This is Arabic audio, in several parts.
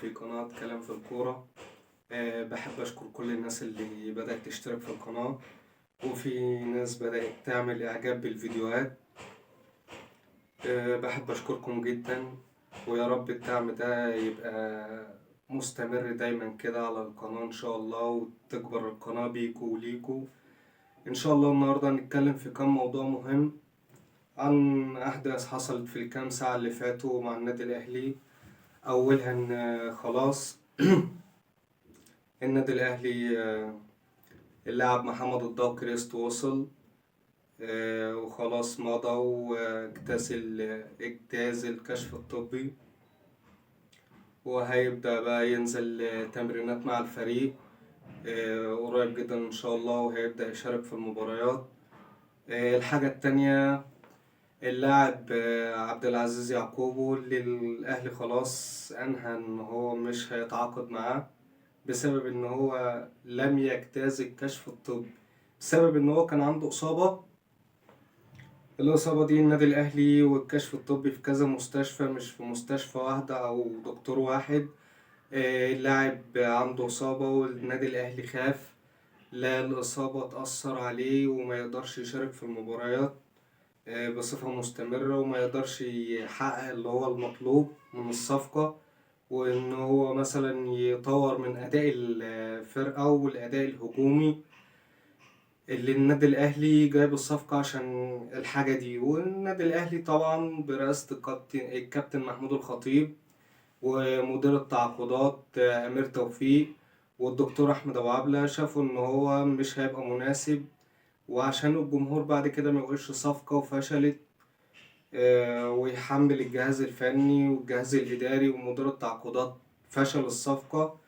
في قناة كلام في الكورة. بحب أشكر كل الناس اللي بدأت تشترك في القناة، وفي ناس بدأت تعمل إعجاب بالفيديوهات. بحب أشكركم جدا، ويا رب الدعم ده يبقى مستمر دايما كده على القناة إن شاء الله، وتكبر القناة بيكو وليكو إن شاء الله. النهاردة هنتكلم في كام موضوع مهم عن أحداث حصلت في الكام ساعة اللي فاتوا مع النادي الأهلي. أولها إن خلاص النادي الأهلي اللاعب محمد الضاو وصل، وخلاص مضى واجتاز الكشف الطبي، وهيبدأ بقى ينزل تمرينات مع الفريق قريب جدا إن شاء الله، وهيبدأ يشارك في المباريات. الحاجة التانية، اللاعب عبد العزيز يعقوبو اللي الأهلي خلاص أنهى إن هو مش هيتعاقد معاه بسبب إن هو لم يجتاز الكشف الطبي، بسبب إن هو كان عنده إصابة. الإصابة دي النادي الأهلي والكشف الطبي في كذا مستشفى، مش في مستشفى واحدة أو دكتور واحد. اللاعب عنده إصابة والنادي الأهلي خاف لا الإصابة تأثر عليه وما يقدرش يشارك في المباريات بصفة مستمرة، وما يقدرش يحقق اللي هو المطلوب من الصفقة، وإن هو مثلا يطور من أداء الفرقة والأداء الهجومي اللي النادي الأهلي جايب الصفقة عشان الحاجة دي. والنادي الأهلي طبعا برئاسة الكابتن محمود الخطيب، ومدير التعاقدات أمير توفيق، والدكتور أحمد أبو عبلة، شافوا إن هو مش هيبقى مناسب، وعشان الجمهور بعد كده ما يقولش صفقة وفشلت ويحمل الجهاز الفني والجهاز الإداري ومدير التعاقدات فشل الصفقة،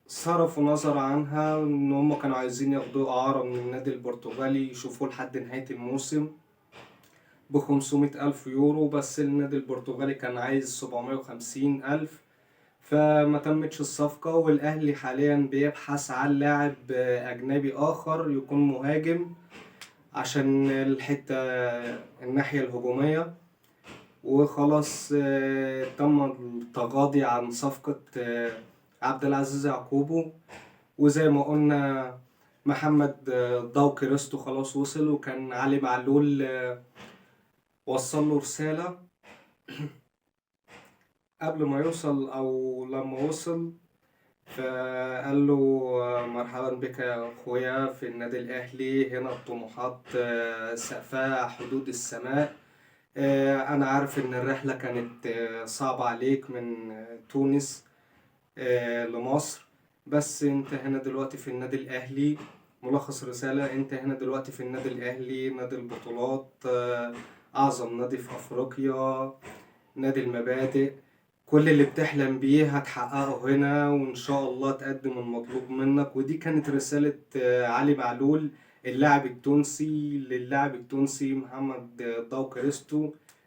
فصرفوا نظر عنها إن هم كانوا عايزين ياخدوه إعارة من النادي البرتغالي يشوفوه لحد نهاية الموسم ب500,000 يورو، بس النادي البرتغالي كان عايز 750,000، فما تمتش الصفقة. والأهلي حاليا بيبحث عن لاعب أجنبي آخر يكون مهاجم عشان الناحية الهجومية. وخلاص تم التغاضي عن صفقة عبد العزيز يعقوبو. وزي ما قلنا محمد ضاو خلاص وصل، وكان علي معلول وصل له رسالة قبل ما يوصل أو لما وصل، فقال له مرحبا بك يا أخويا في النادي الأهلي، هنا الطموحات سقفها حدود السماء. أنا عارف إن الرحلة كانت صعبة عليك من تونس لمصر، بس أنت هنا دلوقتي في النادي الأهلي. ملخص رسالة: أنت هنا دلوقتي في النادي الأهلي، نادي البطولات، أعظم نادي في أفريقيا، نادي المبادئ. كل اللي بتحلم بيه هتحققه هنا، وإن شاء الله تقدم المطلوب منك. ودي كانت رسالة علي معلول اللاعب التونسي للاعب التونسي محمد ضاو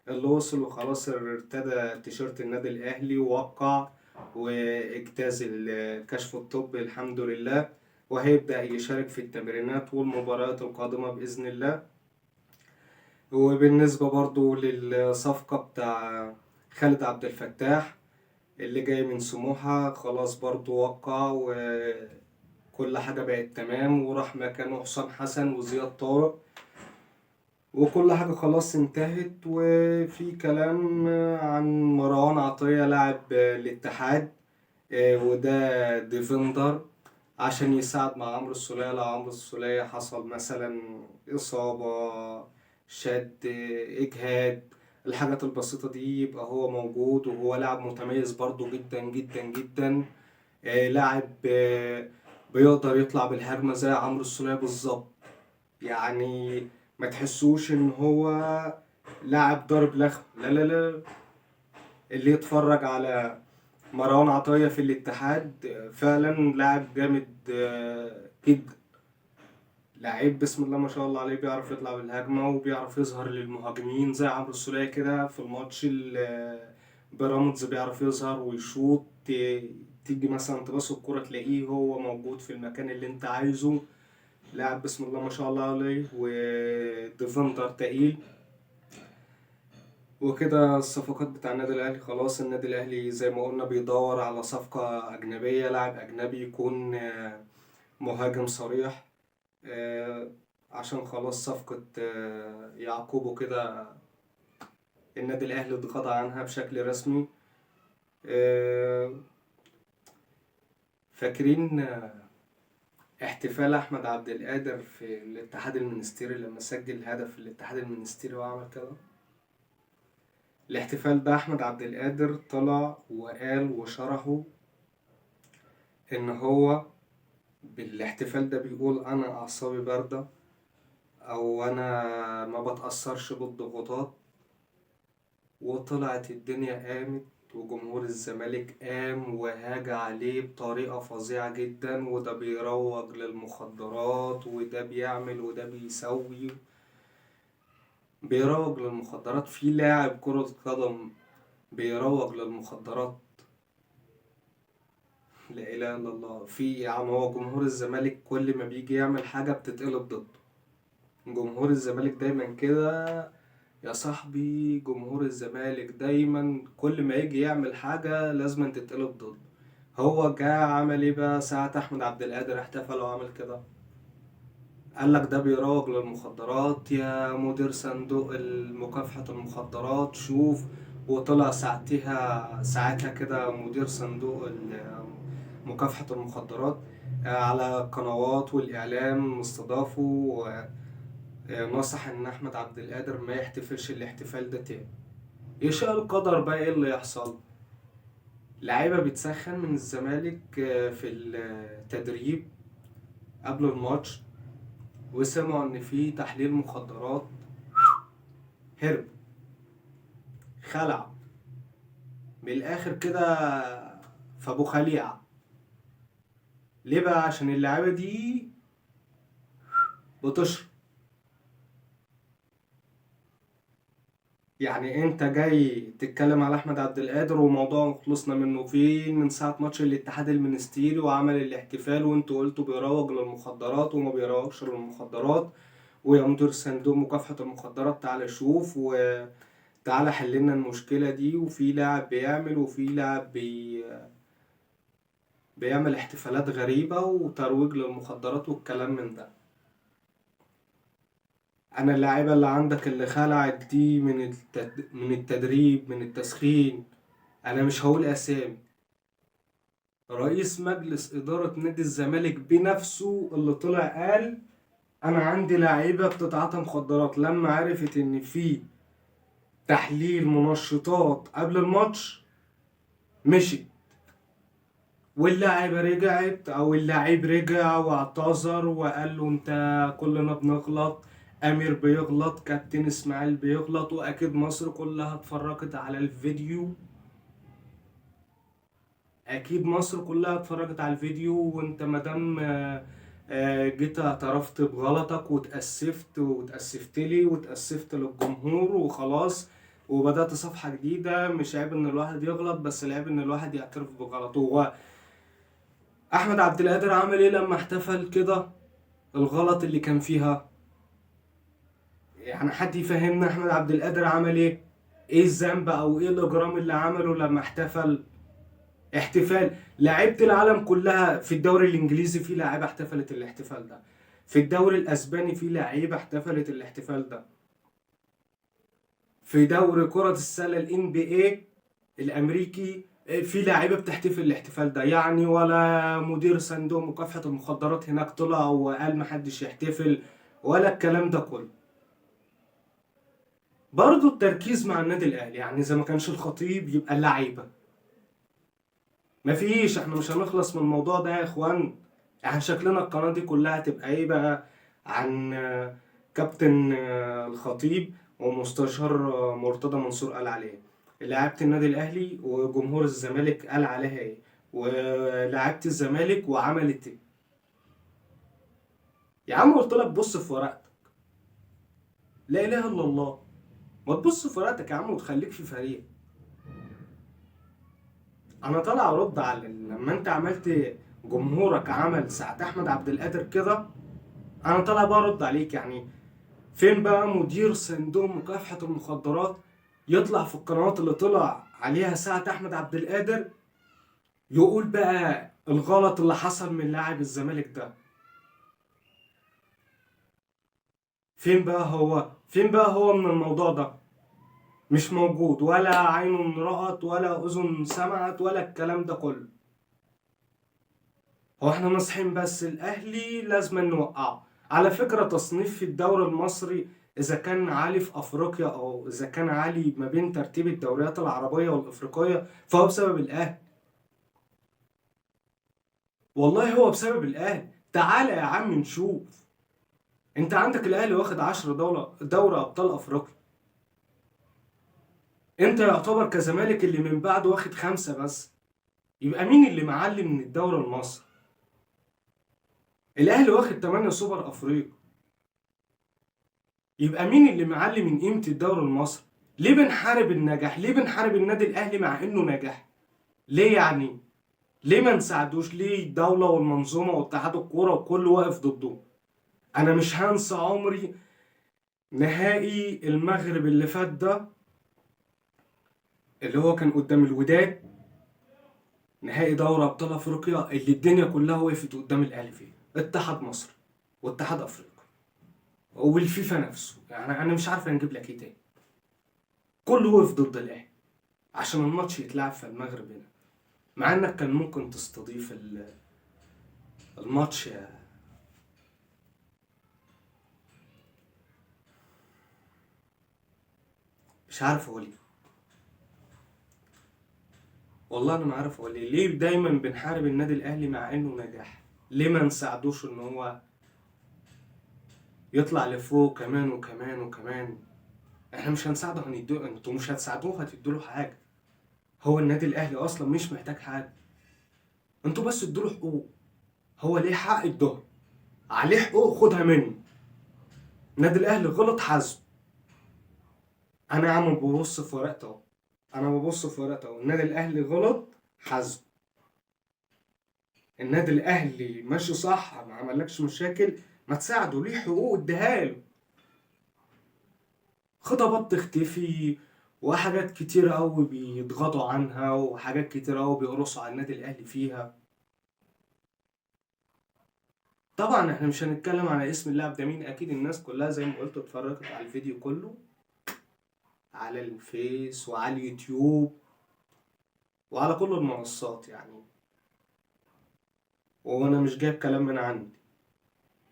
اللي وصل وخلاص ارتدى تيشيرت النادي الأهلي ووقع واجتاز الكشف الطبي الحمد لله، وهيبدأ يشارك في التمرينات والمباريات القادمة بإذن الله. وبالنسبة برضو للصفقة بتاع خالد عبد الفتاح اللي جاي من سموحة، خلاص برضو وقع وكل حاجة بقت تمام، وراح مكانه حسام حسن وزياد طارق، وكل حاجة خلاص انتهت. وفي كلام عن مروان عطية لاعب الاتحاد، وده ديفندر عشان يساعد مع عمرو السولية لو عمرو السولية حصل مثلا إصابة، شد، إجهاد، الحاجات البسيطة دي، يبقى هو موجود. وهو لاعب متميز برضو جدا جدا جدا، لاعب بيقدر يطلع بالهجمة زي عمرو السولية بالظبط، يعني ما تحسوش ان هو لاعب ضارب لخم، لا لا لا. اللي يتفرج على مروان عطية في الاتحاد فعلا لاعب جامد جدا، لعيب بسم الله ما شاء الله عليه، بيعرف يطلع بالهجمة وبيعرف يظهر للمهاجمين زي عمرو السولية كده. في الماتش بيراميدز بيعرف يظهر ويشوط، تيجي مثلا تبص الكرة تلاقيه هو موجود في المكان اللي انت عايزه. لاعب بسم الله ما شاء الله عليه وديفندر تقيل. وكده الصفقات بتاع النادي الأهلي خلاص. النادي الأهلي زي ما قلنا بيدور على صفقة أجنبية، لاعب أجنبي يكون مهاجم صريح، عشان خلاص صفقة يعقوب وكده النادي الأهلي اتغاضى عنها بشكل رسمي. فاكرين احتفال أحمد عبد القادر في الاتحاد المنستيري لما سجل هدف في الاتحاد المنستيري وعمل كده؟ الاحتفال ده أحمد عبد القادر طلع وقال وشرحه إن هو بالاحتفال ده بيقول أنا أعصابي باردة، أو أنا ما بتأثرش بالضغوطات، وطلعت الدنيا قامت وجمهور الزمالك قام وهاج عليه بطريقة فظيعة جدا، وده بيروج للمخدرات وده بيعمل وده بيسوي. بيروج للمخدرات؟ في لاعب كرة قدم بيروج للمخدرات؟ لا إله إلا الله. في يعني هو جمهور الزمالك كل ما بيجي يعمل حاجة بتتقلب ضده. جمهور الزمالك دايما كده يا صاحبي، جمهور الزمالك دايما كل ما يجي يعمل حاجة لازم تتقلب ضده. هو جه عمل ايه بقى ساعة أحمد عبد القادر احتفل وعمل كده؟ قالك ده بيروج للمخدرات يا مدير صندوق مكافحة المخدرات، شوف. وطلع ساعتها كده مدير صندوق مكافحة المخدرات على القنوات والإعلام مستضافه، نصح إن أحمد عبد القادر ما يحتفلش الاحتفال ده تاني. يشاء القدر بقى ايه اللي يحصل. لعيبة بتسخن من الزمالك في التدريب قبل الماتش، وسمعوا ان في تحليل مخدرات، هرب خلع من الاخر كده فابو خليعة. ليه بقى؟ عشان اللعيبة دي بتشرب. يعني انت جاي تتكلم على احمد عبد القادر وموضوع خلصنا منه فين من ساعة ماتش الاتحاد المنستيري وعمل الاحتفال، وانتوا قلتوا بيروج للمخدرات وما بيروجش للمخدرات، ويا مدير صندوق مكافحة المخدرات تعالى شوف وتعالى حللنا المشكلة دي. وفي لاعب بيعمل وفي لاعب بيعمل احتفالات غريبة وترويج للمخدرات والكلام من ده. انا اللاعيبة اللي عندك اللي خلعت دي من التدريب من التسخين، انا مش هقول اسامي، رئيس مجلس ادارة نادي الزمالك بنفسه اللي طلع قال انا عندي لاعيبة بتتعاطى مخدرات، لما عرفت ان في تحليل منشطات قبل الماتش مشي. واللاعيبة رجعت او اللاعب رجع واعتذر وقال له انت كلنا بنغلط، امير بيغلط، كابتن اسماعيل بيغلط، واكيد مصر كلها اتفرجت على الفيديو. اكيد مصر كلها اتفرجت على الفيديو، وانت مادام جيت اعترفت بغلطك وتأسفت لي وتأسفت للجمهور وخلاص، وبدأت صفحة جديدة. مش عيب ان الواحد يغلط، بس العيب ان الواحد يعترف بغلطه. هو احمد عبد القادر عمل ايه لما احتفل كده الغلط اللي كان فيها؟ يعني حد يفهمنا احمد عبد القادر عمل ايه؟ ايه الذنب او ايه الاجرام اللي عمله لما احتفل؟ احتفال لعيبة العالم كلها. في الدوري الانجليزي في لاعيبة احتفلت الاحتفال ده، في الدوري الاسباني في لعيبة احتفلت الاحتفال ده، في دوري كرة السلة NBA الامريكي في لاعيبة بتحتفل الاحتفال ده. يعني ولا مدير صندوق مكافحة المخدرات هناك طلع وقال محدش يحتفل ولا الكلام ده كله. برضو التركيز مع النادي الاهلي، يعني اذا ما كانش الخطيب يبقى اللعيبة. مفيش، احنا مش هنخلص من الموضوع ده يا اخوان. احنا شكلنا القناة دي كلها تبقى ايه بقى؟ عن كابتن الخطيب ومستشار مرتضى منصور قال عليه، لعيبة النادي الاهلي وجمهور الزمالك قال عليها ايه، ولعيبة الزمالك وعملت ايه. يا عم قلت لك بص في ورقتك، لا اله الا الله. ما تبص في ورقتك يا عم وتخليك في فريق. انا طالع ارد على لما انت عملت جمهورك عمل ساعة احمد عبد القادر كده، انا طالع بقى ارد عليك. يعني فين بقى مدير صندوق مكافحة المخدرات يطلع في القنوات اللي طلع عليها ساعة أحمد عبد القادر يقول بقى الغلط اللي حصل من لاعب الزمالك ده. فين بقى هو من الموضوع ده؟ مش موجود، ولا عين رأت ولا أذن سمعت ولا الكلام ده كله. هو احنا نصحين بس الأهلي لازم نوقعه. على فكرة تصنيف في الدوري المصري إذا كان عالي في أفريقيا أو إذا كان عالي ما بين ترتيب الدوريات العربية والأفريقية فهو بسبب الأهلي. والله هو بسبب الأهلي. تعالى يا عم نشوف. انت عندك الأهلي واخد 10 دوري أبطال أفريقيا. انت يعتبر كزمالك اللي من بعده واخد 5 بس. يبقى مين اللي معلم من الدوري المصري؟ الأهلي واخد 8 سوبر أفريقيا. يبقى مين اللي معلم من قيمة الدوري المصري؟ ليه بنحارب النجاح؟ ليه بنحارب النادي الأهلي مع إنه نجح؟ ليه يعني؟ ليه ما نساعدوش؟ ليه الدولة والمنظومة واتحاد الكورة وكله واقف ضده؟ أنا مش هنسى عمري نهائي المغرب اللي فات ده، اللي هو كان قدام الوداد، نهائي دوري ابطال افريقيا اللي الدنيا كلها وقفت قدام الاهلي فيه. اتحاد مصر واتحاد افريقيا والفيفا نفسه، يعني انا مش عارف نجيب لك ايه تاني. كله وقف ضد الاهلي عشان الماتش يتلعب في المغرب هنا، مع انك كان ممكن تستضيف الماتش. مش عارف اقول ايه. والله انا ما عارف اقول ايه. ليه دايما بنحارب النادي الاهلي مع انه نجح؟ ليه ما نساعدوش ان هو يطلع لفوق كمان وكمان وكمان؟ احنا مش هنساعده، هنديله. انتوا مش هتساعدوه هتديله حاجه. هو النادي الاهلي اصلا مش محتاج حاجه، انتوا بس ادوله حقوق. هو ليه حق الدهر، عليه حقوق خدها منه. النادي الاهلي غلط حاسبه. انا يا عم ببص في ورقته اهو. انا ببص في ورقته اهو. النادي الاهلي غلط حاسبه. النادي الاهلي ماشي صح، ما عملكش مشاكل، ما تساعده. ليه حقوق اديها له. خطابات تختفي وحاجات كتير قوي بيضغطوا عنها وحاجات كتير قوي بيقرصوا على النادي الاهلي فيها. طبعا احنا مش هنتكلم على اسم اللاعب ده مين، اكيد الناس كلها زي ما قلت اتفرجت على الفيديو كله على الفيس وعلى اليوتيوب وعلى كل المنصات يعني. وانا مش جايب كلام من عندي.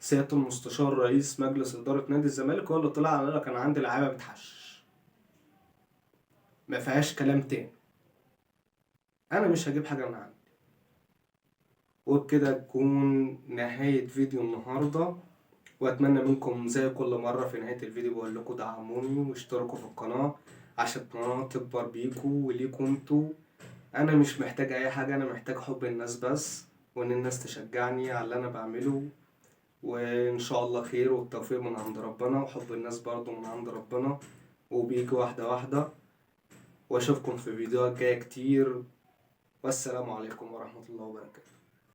سيادة المستشار رئيس مجلس إدارة نادي الزمالك هو اللي طلع قال لك أنا عندي لعيبة بتحشش، ما فيهاش كلام تاني. أنا مش هجيب حاجة من عندي. وبكده تكون نهاية فيديو النهاردة. وأتمنى منكم زي كل مرة في نهاية الفيديو بقول لكم دعموني واشتركوا في القناة عشان القناة تكبر بيكوا وليكوا انتوا. أنا مش محتاج أي حاجة، أنا محتاج حب الناس بس، وإن الناس تشجعني على اللي أنا بعمله. وإن شاء الله خير والتوفيق من عند ربنا، وحب الناس برضو من عند ربنا، وبيجي واحدة واحدة. وأشوفكم في فيديوهات جاية كتير. والسلام عليكم ورحمة الله وبركاته.